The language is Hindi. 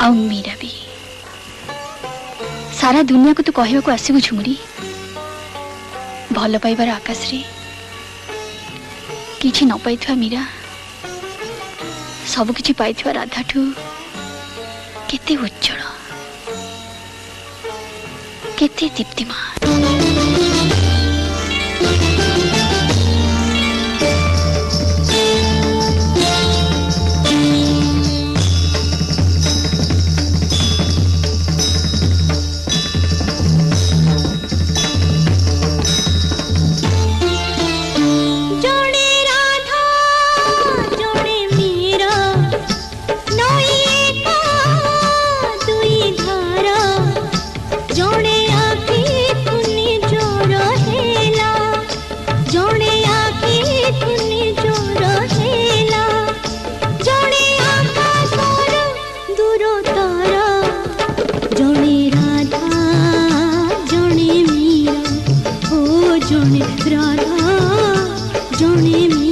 आ मीरा भी सारा दुनिया को तू कहवा को आसबु झुमुरी भल पाइबार आकाश रे किछि न पाइथवा मीरा सब किछि पाइथवा राधा ठू केते उज्जवल केते दीप्तिमान। राधा जने